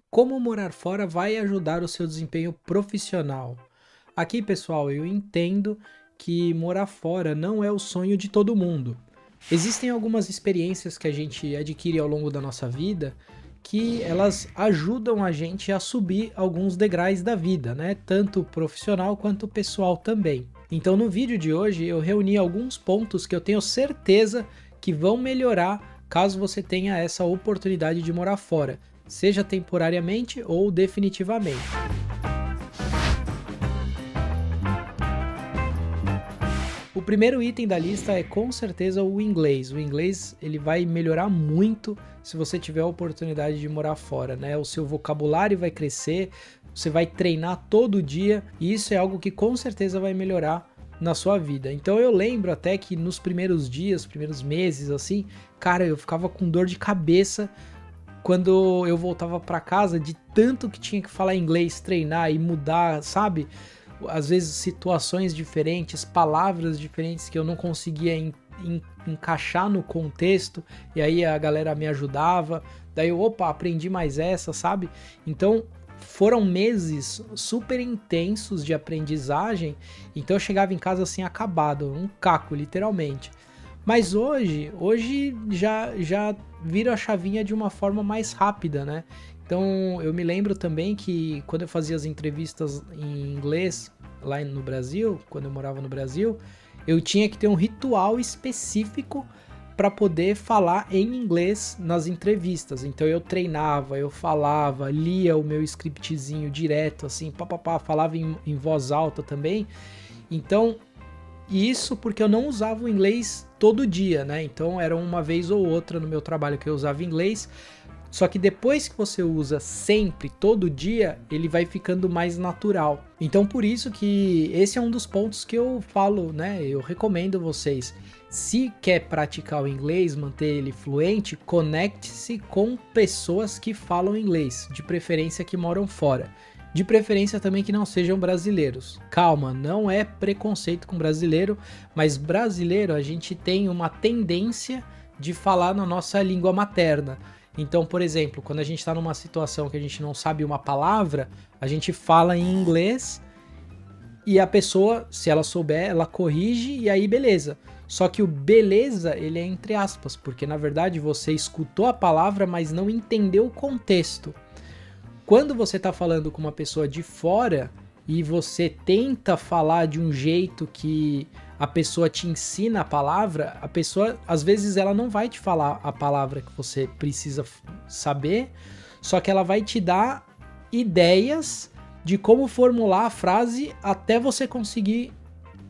Como morar fora vai ajudar o seu desempenho profissional? Aqui, pessoal, eu entendo que morar fora não é o sonho de todo mundo. Existem algumas experiências que a gente adquire ao longo da nossa vida que elas ajudam a gente a subir alguns degraus da vida, né? Tanto profissional quanto pessoal também. Então, no vídeo de hoje, eu reuni alguns pontos que eu tenho certeza que vão melhorar caso você tenha essa oportunidade de morar fora, seja temporariamente ou definitivamente. O primeiro item da lista é com certeza o inglês. O inglês ele vai melhorar muito se você tiver a oportunidade de morar fora, né? O seu vocabulário vai crescer, você vai treinar todo dia e isso é algo que com certeza vai melhorar na sua vida. Então eu lembro até que nos primeiros dias, primeiros meses assim, cara, eu ficava com dor de cabeça quando eu voltava para casa de tanto que tinha que falar inglês, treinar e mudar, sabe? Às vezes situações diferentes, palavras diferentes que eu não conseguia encaixar no contexto, e aí a galera me ajudava, daí eu, opa, aprendi mais essa, sabe? Então foram meses super intensos de aprendizagem, então eu chegava em casa assim acabado, um caco literalmente. Mas hoje já vira a chavinha de uma forma mais rápida, né? Então eu me lembro também que quando eu fazia as entrevistas em inglês lá no Brasil, quando eu morava no Brasil, eu tinha que ter um ritual específico para poder falar em inglês nas entrevistas. Então eu treinava, eu falava, lia o meu scriptzinho direto, assim, papapá, falava em voz alta também. Então isso porque eu não usava o inglês todo dia, né? Então era uma vez ou outra no meu trabalho que eu usava inglês. Só que depois que você usa sempre, todo dia, ele vai ficando mais natural. Então por isso que esse é um dos pontos que eu falo, né? Eu recomendo vocês. Se quer praticar o inglês, manter ele fluente, conecte-se com pessoas que falam inglês, de preferência que moram fora. De preferência também que não sejam brasileiros. Calma, não é preconceito com brasileiro, mas brasileiro a gente tem uma tendência de falar na nossa língua materna. Então, por exemplo, quando a gente está numa situação que a gente não sabe uma palavra, a gente fala em inglês e a pessoa, se ela souber, ela corrige e aí beleza. Só que o beleza, ele é entre aspas, porque na verdade você escutou a palavra, mas não entendeu o contexto. Quando você está falando com uma pessoa de fora e você tenta falar de um jeito que a pessoa te ensina a palavra, a pessoa, às vezes, ela não vai te falar a palavra que você precisa saber, só que ela vai te dar ideias de como formular a frase até você conseguir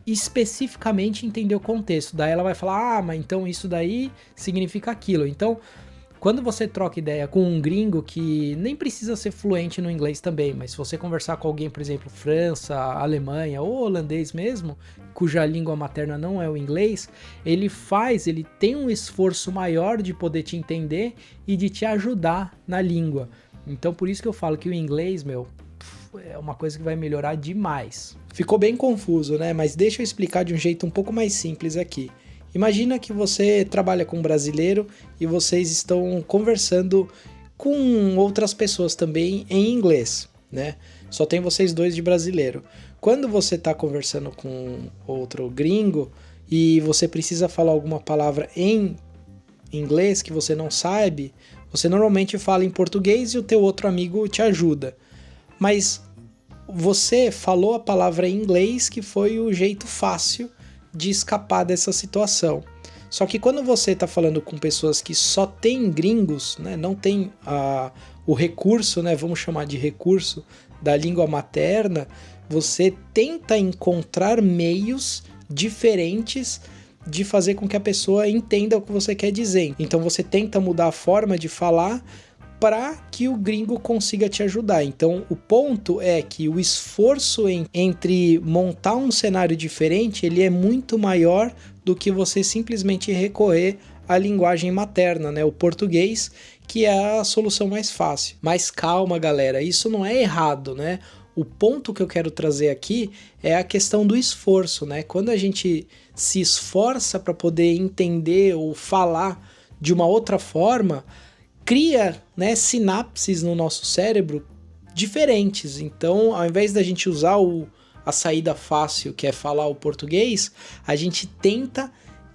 especificamente entender o contexto. Daí ela vai falar, mas então isso daí significa aquilo. Então, quando você troca ideia com um gringo que nem precisa ser fluente no inglês também, mas se você conversar com alguém, por exemplo, França, Alemanha ou holandês mesmo, cuja língua materna não é o inglês, ele tem um esforço maior de poder te entender e de te ajudar na língua. Então por isso que eu falo que o inglês, é uma coisa que vai melhorar demais. Ficou bem confuso, né? Mas deixa eu explicar de um jeito um pouco mais simples aqui. Imagina que você trabalha com um brasileiro e vocês estão conversando com outras pessoas também em inglês, né? Só tem vocês dois de brasileiro. Quando você está conversando com outro gringo e você precisa falar alguma palavra em inglês que você não sabe, você normalmente fala em português e o teu outro amigo te ajuda. Mas você falou a palavra em inglês que foi o jeito fácil de escapar dessa situação. Só que quando você está falando com pessoas que só têm gringos, né, não tem o recurso, né, vamos chamar de recurso da língua materna, você tenta encontrar meios diferentes de fazer com que a pessoa entenda o que você quer dizer. Então você tenta mudar a forma de falar para que o gringo consiga te ajudar. Então o ponto é que o esforço entre montar um cenário diferente, ele é muito maior do que você simplesmente recorrer à linguagem materna, né? O português, que é a solução mais fácil. Mas calma, galera, isso não é errado, né? O ponto que eu quero trazer aqui é a questão do esforço, né? Quando a gente se esforça para poder entender ou falar de uma outra forma, cria, né, sinapses no nosso cérebro diferentes. Então, ao invés da gente usar a saída fácil, que é falar o português, a gente tenta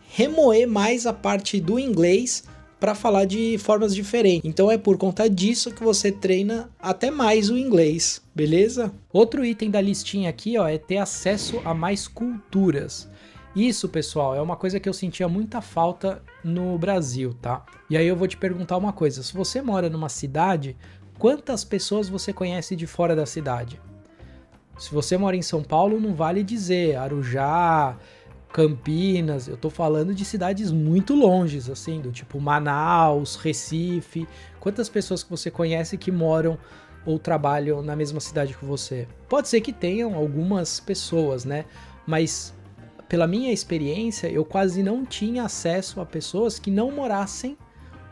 remoer mais a parte do inglês para falar de formas diferentes. Então é por conta disso que você treina até mais o inglês, beleza? Outro item da listinha aqui, ó, é ter acesso a mais culturas. Isso, pessoal, é uma coisa que eu sentia muita falta no Brasil, tá? E aí eu vou te perguntar uma coisa, se você mora numa cidade, quantas pessoas você conhece de fora da cidade? Se você mora em São Paulo, não vale dizer Arujá, Campinas, eu tô falando de cidades muito longes, assim, do tipo Manaus, Recife. Quantas pessoas que você conhece que moram ou trabalham na mesma cidade que você? Pode ser que tenham algumas pessoas, né? Mas pela minha experiência, eu quase não tinha acesso a pessoas que não morassem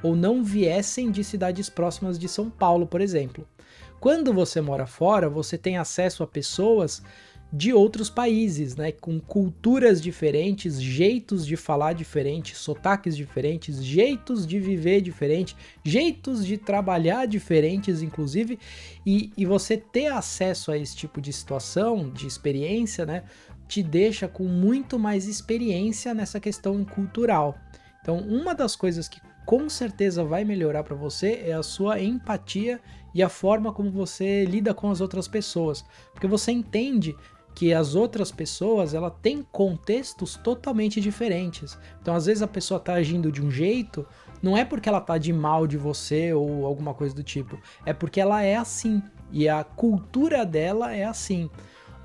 ou não viessem de cidades próximas de São Paulo, por exemplo. Quando você mora fora, você tem acesso a pessoas de outros países, né, com culturas diferentes, jeitos de falar diferentes, sotaques diferentes, jeitos de viver diferentes, jeitos de trabalhar diferentes, inclusive, e você ter acesso a esse tipo de situação, de experiência, né, te deixa com muito mais experiência nessa questão cultural. Então, uma das coisas que com certeza vai melhorar para você é a sua empatia e a forma como você lida com as outras pessoas, porque você entende que as outras pessoas, ela tem contextos totalmente diferentes. Então, às vezes a pessoa tá agindo de um jeito, não é porque ela tá de mal de você ou alguma coisa do tipo, é porque ela é assim e a cultura dela é assim.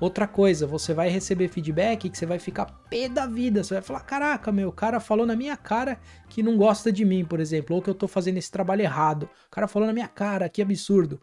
Outra coisa, você vai receber feedback que você vai ficar pé da vida, você vai falar, caraca, meu, o cara falou na minha cara que não gosta de mim, por exemplo, ou que eu tô fazendo esse trabalho errado. O cara falou na minha cara, que absurdo.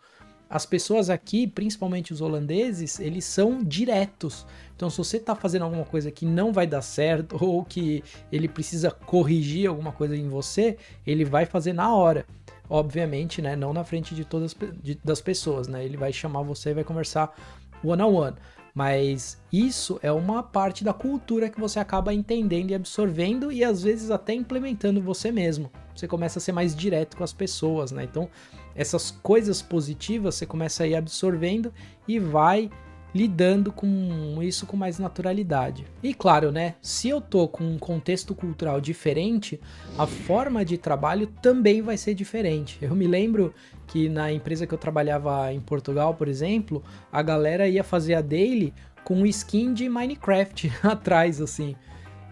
As pessoas aqui, principalmente os holandeses, eles são diretos. Então, se você tá fazendo alguma coisa que não vai dar certo ou que ele precisa corrigir alguma coisa em você, ele vai fazer na hora. Obviamente, né, não na frente de todas das pessoas, né? Ele vai chamar você e vai conversar one on one. Mas isso é uma parte da cultura que você acaba entendendo e absorvendo e às vezes até implementando você mesmo. Você começa a ser mais direto com as pessoas, né? Então, essas coisas positivas você começa a ir absorvendo e vai lidando com isso com mais naturalidade. E claro, né? Se eu tô com um contexto cultural diferente, a forma de trabalho também vai ser diferente. Eu me lembro que na empresa que eu trabalhava em Portugal, por exemplo, a galera ia fazer a daily com um skin de Minecraft atrás, assim.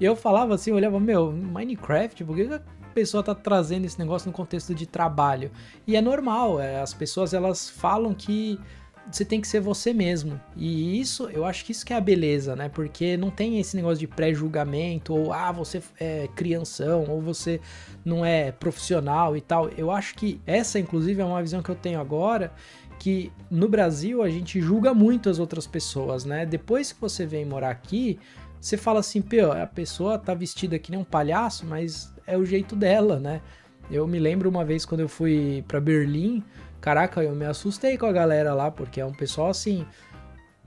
E eu falava assim, eu olhava, meu, Minecraft, por que a pessoa tá trazendo esse negócio no contexto de trabalho? E é normal, as pessoas elas falam que você tem que ser você mesmo. E isso, eu acho que isso que é a beleza, né? Porque não tem esse negócio de pré-julgamento, ou você é crianção, ou você não é profissional e tal. Eu acho que essa, inclusive, é uma visão que eu tenho agora, que no Brasil a gente julga muito as outras pessoas, né? Depois que você vem morar aqui, você fala assim, pô, a pessoa tá vestida que nem um palhaço, mas é o jeito dela, né? Eu me lembro uma vez quando eu fui pra Berlim, caraca, eu me assustei com a galera lá, porque é um pessoal, assim,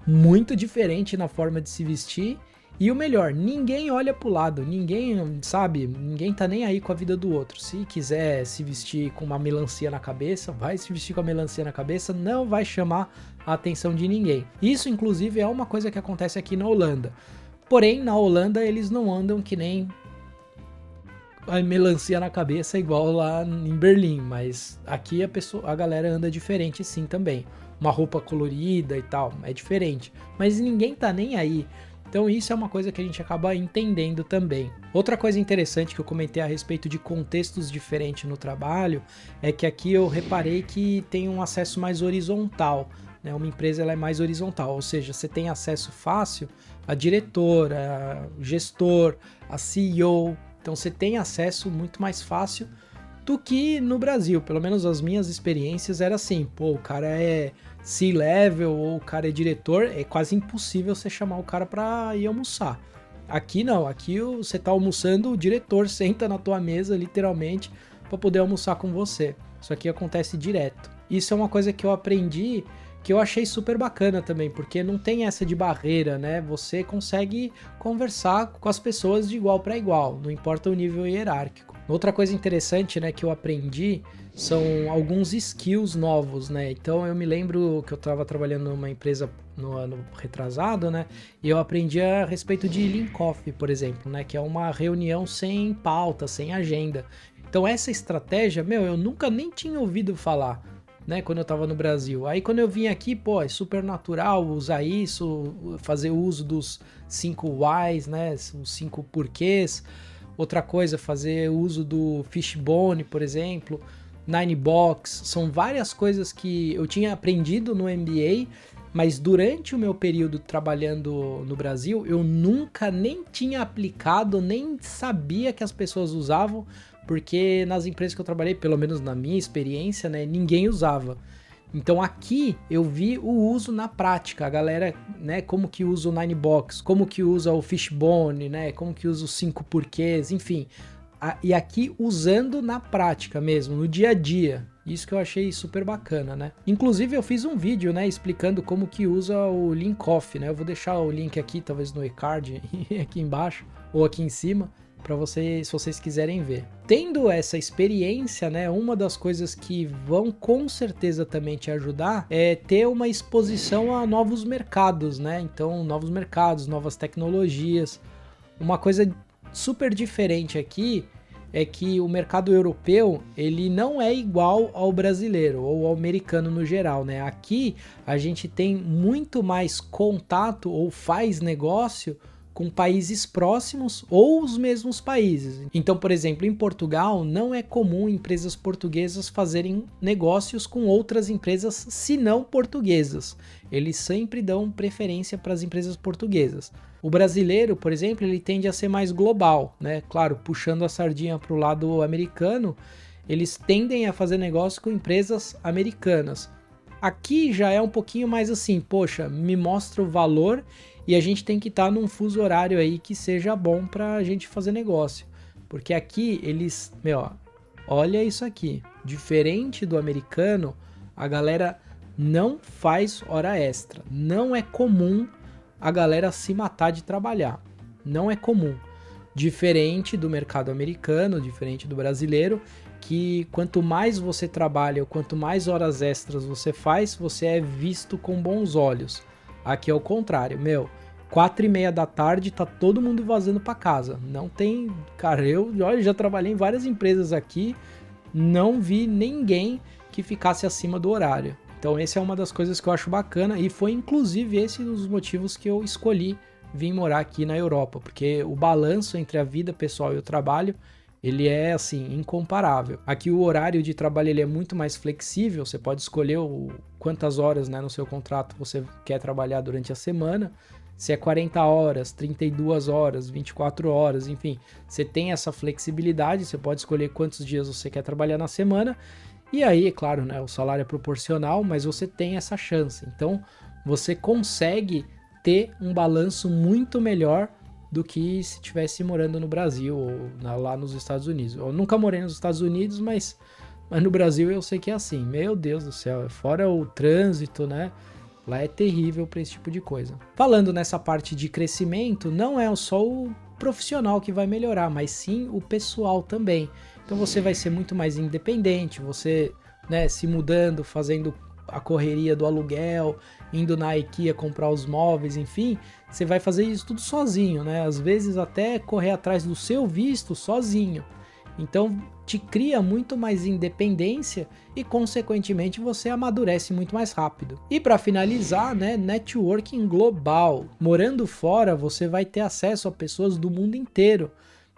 muito diferente na forma de se vestir. E o melhor, ninguém olha pro lado, ninguém, sabe, ninguém tá nem aí com a vida do outro. Se quiser se vestir com uma melancia na cabeça, vai se vestir com a melancia na cabeça, não vai chamar a atenção de ninguém. Isso, inclusive, é uma coisa que acontece aqui na Holanda. Porém, na Holanda, eles não andam que nem a melancia na cabeça igual lá em Berlim, mas aqui a galera anda diferente sim também. Uma roupa colorida e tal, é diferente. Mas ninguém tá nem aí. Então isso é uma coisa que a gente acaba entendendo também. Outra coisa interessante que eu comentei a respeito de contextos diferentes no trabalho é que aqui eu reparei que tem um acesso mais horizontal, né? Uma empresa ela é mais horizontal, ou seja, você tem acesso fácil a diretor, a gestor, a CEO. Então você tem acesso muito mais fácil do que no Brasil. Pelo menos as minhas experiências era assim, pô, o cara é C-level ou o cara é diretor, é quase impossível você chamar o cara para ir almoçar. Aqui não, aqui você tá almoçando, o diretor senta na tua mesa, literalmente, para poder almoçar com você. Isso aqui acontece direto. Isso é uma coisa que eu aprendi, que eu achei super bacana também, porque não tem essa de barreira, né? Você consegue conversar com as pessoas de igual para igual, não importa o nível hierárquico. Outra coisa interessante, né, que eu aprendi são alguns skills novos, né? Então eu me lembro que eu estava trabalhando numa empresa no ano retrasado, né? E eu aprendi a respeito de Lean Coffee, por exemplo, né? Que é uma reunião sem pauta, sem agenda. Então essa estratégia, meu, eu nunca nem tinha ouvido falar, né? Quando eu estava no Brasil. Aí quando eu vim aqui, pô, é super natural usar isso, fazer uso dos 5 whys, né? Os 5 porquês. Outra coisa, fazer uso do Fishbone, por exemplo, Ninebox, são várias coisas que eu tinha aprendido no MBA, mas durante o meu período trabalhando no Brasil, eu nunca nem tinha aplicado, nem sabia que as pessoas usavam, porque nas empresas que eu trabalhei, pelo menos na minha experiência, né, ninguém usava. Então aqui eu vi o uso na prática, a galera, né, como que usa o Ninebox, como que usa o Fishbone, né, como que usa os 5 porquês, enfim. E aqui usando na prática mesmo, no dia a dia. Isso que eu achei super bacana, né? Inclusive eu fiz um vídeo, né, explicando como que usa o Lean Coffee, né? Eu vou deixar o link aqui, talvez no e-card, aqui embaixo ou aqui em cima, para vocês, se vocês quiserem ver. Tendo essa experiência, né, uma das coisas que vão com certeza também te ajudar é ter uma exposição a novos mercados, né? Então, novos mercados, novas tecnologias. Uma coisa super diferente aqui é que o mercado europeu, ele não é igual ao brasileiro ou ao americano no geral, né? Aqui a gente tem muito mais contato ou faz negócio com países próximos ou os mesmos países. Então, por exemplo, em Portugal não é comum empresas portuguesas fazerem negócios com outras empresas se não portuguesas. Eles sempre dão preferência para as empresas portuguesas. O brasileiro, por exemplo, ele tende a ser mais global, né? Claro, puxando a sardinha para o lado americano, eles tendem a fazer negócio com empresas americanas. Aqui já é um pouquinho mais assim, poxa, me mostra o valor e a gente tem que estar num fuso horário aí que seja bom pra gente fazer negócio. Porque aqui eles, olha isso aqui. Diferente do americano, a galera não faz hora extra. Não é comum a galera se matar de trabalhar. Não é comum. Diferente do mercado americano, diferente do brasileiro, que quanto mais você trabalha ou quanto mais horas extras você faz, você é visto com bons olhos. Aqui é o contrário, 4:30 da tarde tá todo mundo vazando para casa. Não tem, cara, eu já trabalhei em várias empresas aqui, não vi ninguém que ficasse acima do horário. Então essa é uma das coisas que eu acho bacana e foi inclusive esse um dos motivos que eu escolhi vir morar aqui na Europa, porque o balanço entre a vida pessoal e o trabalho, ele é assim, incomparável. Aqui o horário de trabalho ele é muito mais flexível, você pode escolher quantas horas, né, no seu contrato você quer trabalhar durante a semana, se é 40 horas, 32 horas, 24 horas, enfim, você tem essa flexibilidade, você pode escolher quantos dias você quer trabalhar na semana, e aí, é claro, né, o salário é proporcional, mas você tem essa chance, então você consegue ter um balanço muito melhor do que se estivesse morando no Brasil ou lá nos Estados Unidos. Eu nunca morei nos Estados Unidos, mas no Brasil eu sei que é assim. Meu Deus do céu, fora o trânsito, né? Lá é terrível para esse tipo de coisa. Falando nessa parte de crescimento, não é só o profissional que vai melhorar, mas sim o pessoal também. Então você vai ser muito mais independente, você, né, se mudando, fazendo a correria do aluguel, indo na IKEA comprar os móveis, enfim, você vai fazer isso tudo sozinho, né? Às vezes até correr atrás do seu visto sozinho. Então te cria muito mais independência e consequentemente você amadurece muito mais rápido. E para finalizar, né, networking global. Morando fora, você vai ter acesso a pessoas do mundo inteiro.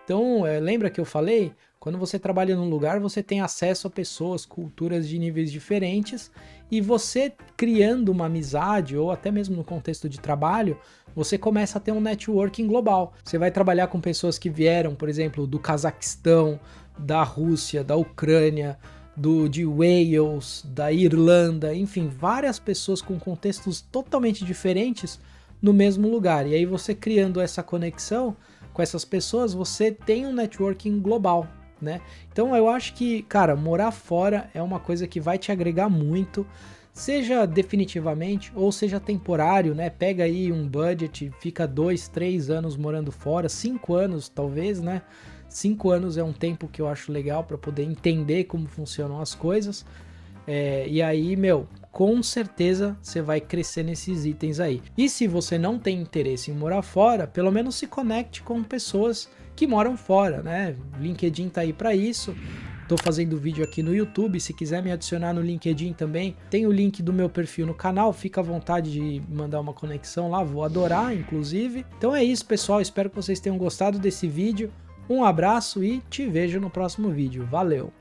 Então, lembra que eu falei? Quando você trabalha num lugar, você tem acesso a pessoas, culturas de níveis diferentes, e você criando uma amizade, ou até mesmo no contexto de trabalho, você começa a ter um networking global. Você vai trabalhar com pessoas que vieram, por exemplo, do Cazaquistão, da Rússia, da Ucrânia, de Wales, da Irlanda, enfim, várias pessoas com contextos totalmente diferentes no mesmo lugar. E aí você criando essa conexão com essas pessoas, você tem um networking global, né? Então eu acho que, cara, morar fora é uma coisa que vai te agregar muito, seja definitivamente ou seja temporário, né? Pega aí um budget, fica 2, 3 anos morando fora, 5 anos talvez, né? 5 anos é um tempo que eu acho legal para poder entender como funcionam as coisas. E aí, meu, com certeza você vai crescer nesses itens aí. E se você não tem interesse em morar fora, pelo menos se conecte com pessoas que moram fora, né? LinkedIn tá aí para isso. Tô fazendo vídeo aqui no YouTube, se quiser me adicionar no LinkedIn também, tem o link do meu perfil no canal, fica à vontade de mandar uma conexão lá, vou adorar, inclusive. Então é isso, pessoal, espero que vocês tenham gostado desse vídeo. Um abraço e te vejo no próximo vídeo. Valeu!